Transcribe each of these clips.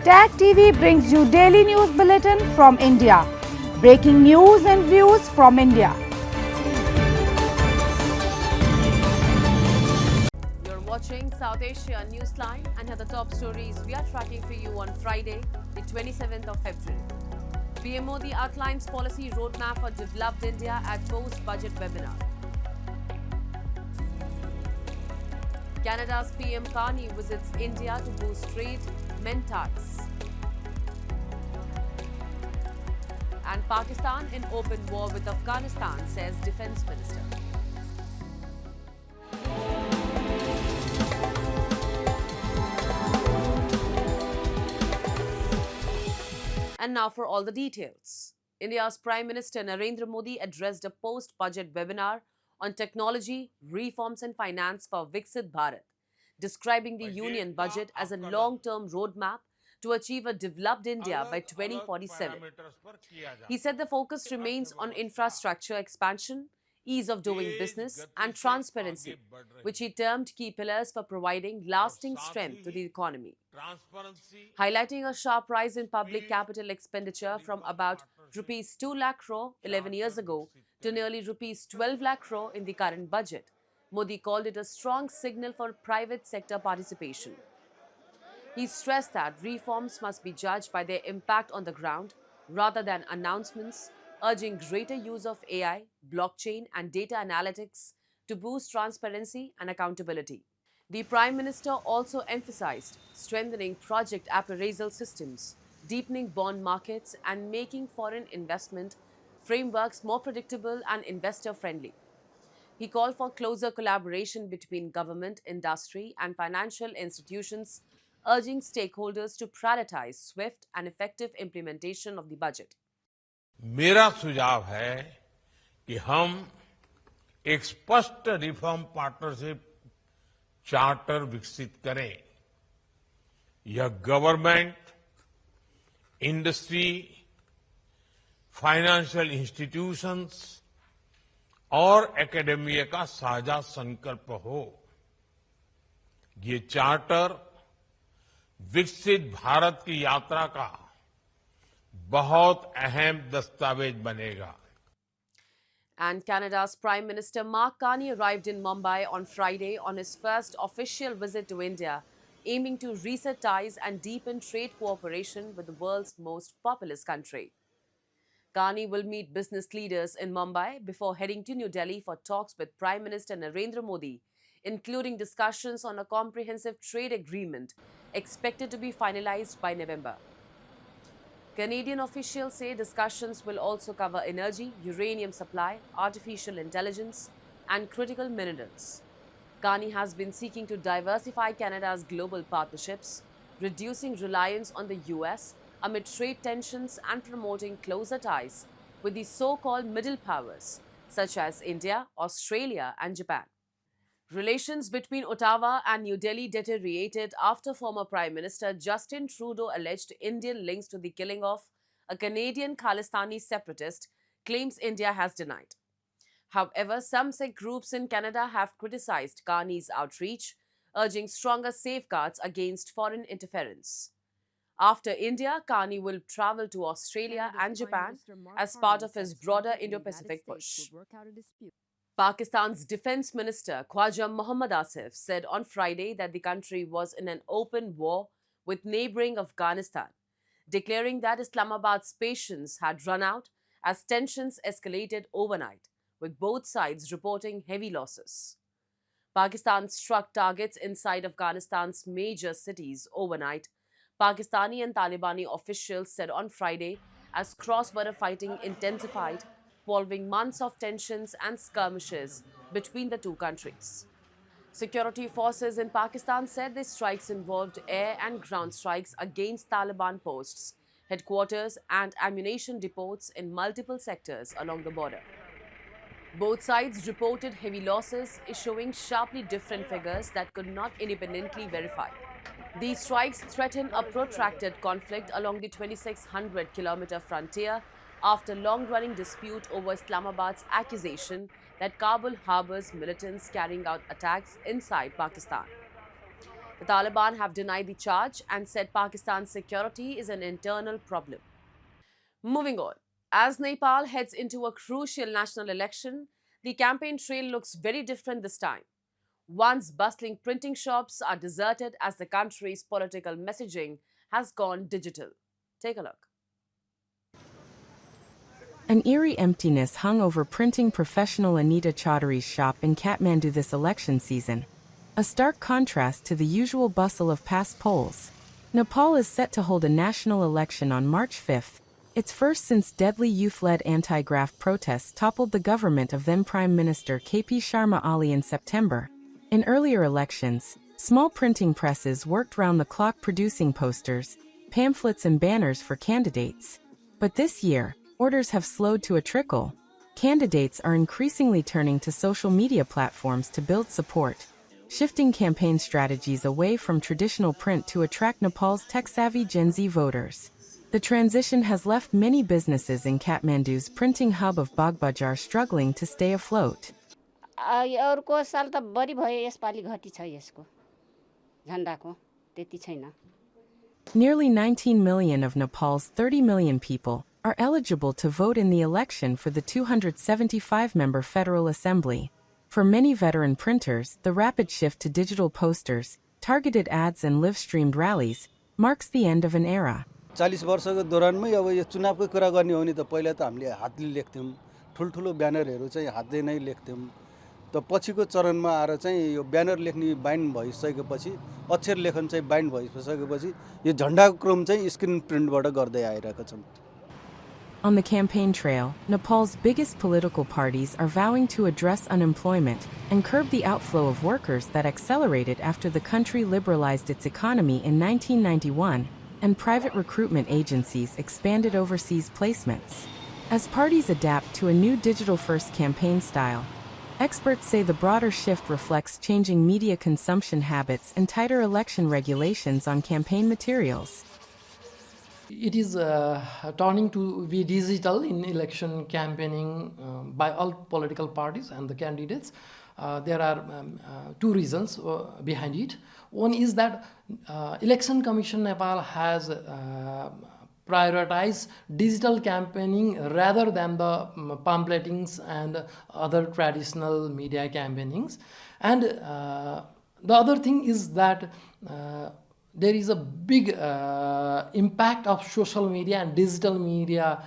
Tag TV brings you daily news bulletin from India. Breaking news and views from India. You're watching South Asia Newsline, and here are the top stories we are tracking for you on Friday, the 27th of February. PM Modi outlines policy roadmap for developed India at post-budget webinar. Canada's PM Carney visits India to boost trade, mend ties. And Pakistan in open war with Afghanistan, says Defence Minister. And now for all the details. India's Prime Minister Narendra Modi addressed a post-budget webinar on technology, reforms and finance for Viksit Bharat, describing the union budget as a long-term roadmap to achieve a developed India by 2047. He said the focus remains on infrastructure expansion, ease of doing business and transparency, which he termed key pillars for providing lasting strength to the economy. Highlighting a sharp rise in public capital expenditure from about rupees 2 lakh crore 11 years ago to nearly rupees 12 lakh crore in the current budget, Modi called it a strong signal for private sector participation. He stressed that reforms must be judged by their impact on the ground rather than announcements, urging greater use of AI, blockchain and data analytics to boost transparency and accountability. The Prime Minister also emphasized strengthening project appraisal systems, deepening bond markets and making foreign investment frameworks more predictable and investor-friendly. He called for closer collaboration between government, industry and financial institutions, urging stakeholders to prioritize swift and effective implementation of the budget. मेरा सुझाव है कि हम एक स्पष्ट reform partnership charter विकसित करें। यह गवर्नमेंट, इंडस्ट्री, फाइनेंशियल इंस्टीट्यूशंस और एकेडेमिया का साझा संकल्प हो। ये चार्टर विकसित भारत की यात्रा का बहुत अहम दस्तावेज बनेगा। And Canada's Prime Minister Mark Carney arrived in Mumbai on Friday on his first official visit to India, aiming to reset ties and deepen trade cooperation with the world's most populous country. Carney will meet business leaders in Mumbai before heading to New Delhi for talks with Prime Minister Narendra Modi, including discussions on a comprehensive trade agreement expected to be finalized by November. Canadian officials say discussions will also cover energy, uranium supply, artificial intelligence, and critical minerals. Carney has been seeking to diversify Canada's global partnerships, reducing reliance on the US amid trade tensions and promoting closer ties with the so-called middle powers such as India, Australia, and Japan. Relations between Ottawa and New Delhi deteriorated after former Prime Minister Justin Trudeau alleged Indian links to the killing of a Canadian Khalistani separatist, claims India has denied. However, some Sikh groups in Canada have criticized Carney's outreach, urging stronger safeguards against foreign interference. After India, Carney will travel to Australia and Japan as part of his broader Indo-Pacific push. Pakistan's Defence Minister Khwaja Mohammad Asif said on Friday that the country was in an open war with neighbouring Afghanistan, declaring that Islamabad's patience had run out as tensions escalated overnight, with both sides reporting heavy losses. Pakistan struck targets inside Afghanistan's major cities overnight, Pakistani and Talibani officials said on Friday, as cross-border fighting intensified following months of tensions and skirmishes between the two countries. Security forces in Pakistan said the strikes involved air and ground strikes against Taliban posts, headquarters and ammunition depots in multiple sectors along the border. Both sides reported heavy losses, issuing sharply different figures that could not independently verify. These strikes threaten a protracted conflict along the 2,600-kilometer frontier after long-running dispute over Islamabad's accusation that Kabul harbors militants carrying out attacks inside Pakistan. The Taliban have denied the charge and said Pakistan's security is an internal problem. Moving on, as Nepal heads into a crucial national election, the campaign trail looks very different this time. Once bustling printing shops are deserted as the country's political messaging has gone digital. Take a look. An eerie emptiness hung over printing professional Anita Chaudhary's shop in Kathmandu this election season, a stark contrast to the usual bustle of past polls. Nepal is set to hold a national election on March 5th, its first since deadly youth-led anti-graft protests toppled the government of then Prime Minister KP Sharma Oli in September. In earlier elections, small printing presses worked round the clock producing posters, pamphlets and banners for candidates. But this year, orders have slowed to a trickle. Candidates are increasingly turning to social media platforms to build support, shifting campaign strategies away from traditional print to attract Nepal's tech-savvy Gen Z voters. The transition has left many businesses in Kathmandu's printing hub of Bagbajar struggling to stay afloat. अर्को साल त बढी भयो यसपालि घटी छ यसको झण्डाको त्यति छैन. Nearly 19 million of Nepal's 30 million people are eligible to vote in the election for the 275-member Federal Assembly. For many veteran printers, the rapid shift to digital posters, targeted ads and live-streamed rallies marks the end of an era. 40 वर्षको दौरानमै अब यो चुनावको कुरा गर्ने हो नि त पहिला त हामीले हातले लेख्थ्यौं ठुलठुलो ब्यानरहरू चाहिँ हातले नै लेख्थ्यौं त पछिको चरणमा आएर चाहिँ यो ब्यानर लेख्ने बाइन्ड भइसकेपछि अक्षर लेखन चाहिँ बाइन्ड भइसकेपछि यो झण्डाको क्रम चाहिँ स्क्रिन प्रिन्टबाट गर्दै आइरहेको छौं. On the campaign trail, Nepal's biggest political parties are vowing to address unemployment and curb the outflow of workers that accelerated after the country liberalized its economy in 1991 and private recruitment agencies expanded overseas placements. As parties adapt to a new digital-first campaign style, experts say the broader shift reflects changing media consumption habits and tighter election regulations on campaign materials. It is turning to be digital in election campaigning by all political parties and the candidates. There are two reasons behind it. One is that Election Commission Nepal has prioritized digital campaigning rather than the pamphletings and other traditional media campaignings. And the other thing is that there is a big impact of social media and digital media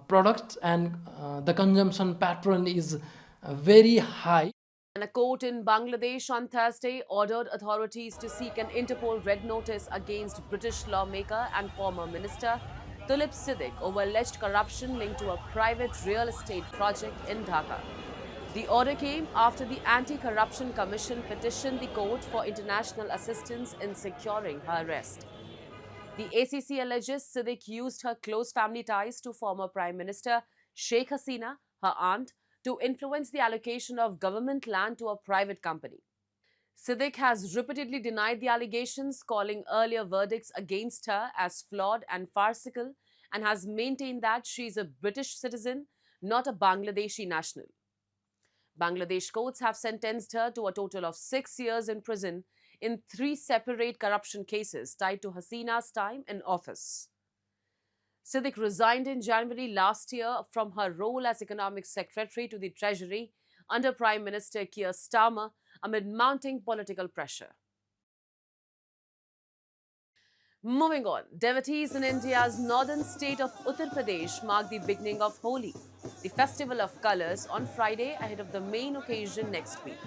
products, and the consumption pattern is very high. And a court in Bangladesh on Thursday ordered authorities to seek an Interpol red notice against British lawmaker and former minister Tulip Siddiq over alleged corruption linked to a private real estate project in Dhaka. The order came after the Anti-Corruption Commission petitioned the court for international assistance in securing her arrest. The ACC alleges Siddiq used her close family ties to former Prime Minister Sheikh Hasina, her aunt, to influence the allocation of government land to a private company. Siddiq has repeatedly denied the allegations, calling earlier verdicts against her as flawed and farcical, and has maintained that she is a British citizen, not a Bangladeshi national. Bangladesh courts have sentenced her to a total of 6 years in prison in 3 separate corruption cases tied to Hasina's time in office. Siddiq resigned in January last year from her role as Economic Secretary to the Treasury under Prime Minister Keir Starmer amid mounting political pressure. Moving on, devotees in India's northern state of Uttar Pradesh mark the beginning of Holi, the festival of colours, on Friday ahead of the main occasion next week.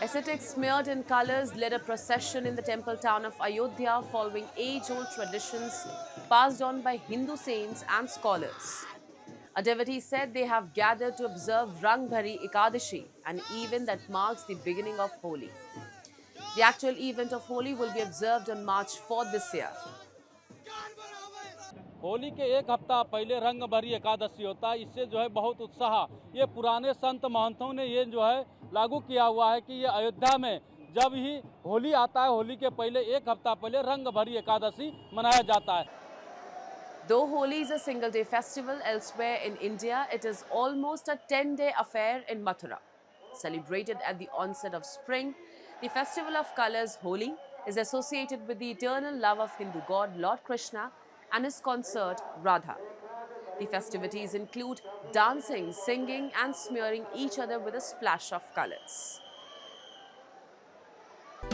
Ascetics smeared in colours led a procession in the temple town of Ayodhya following age-old traditions passed on by Hindu saints and scholars. A devotee said they have gathered to observe Rang Bhari Ekadashi, an event that marks the beginning of Holi. The actual event of Holi will be observed on March 4th this year. Holi के एक हफ्ता पहले रंग भरी एकादशी होता है. इससे जो है बहुत उत्साह, ये पुराने संत महंतों ने ये जो है लागू किया हुआ है कि ये अयोध्या में जब ही होली आता है, होली के पहले एक हफ्ता पहले रंग भरी एकादशी मनाया जाता है. Though Holi is a single-day festival elsewhere in India, it is almost a 10-day affair in Mathura. Celebrated at the onset of spring, the festival of colours Holi is associated with the eternal love of Hindu god Lord Krishna and his consort Radha. The festivities include dancing, singing and smearing each other with a splash of colors.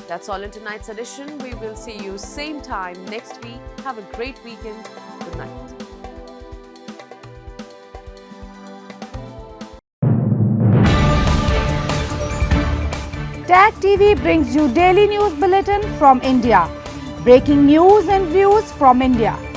That's all in tonight's edition. We will see you same time next week. Have a great weekend. Good night. Tag TV brings you daily news bulletin from India. Breaking news and views from India.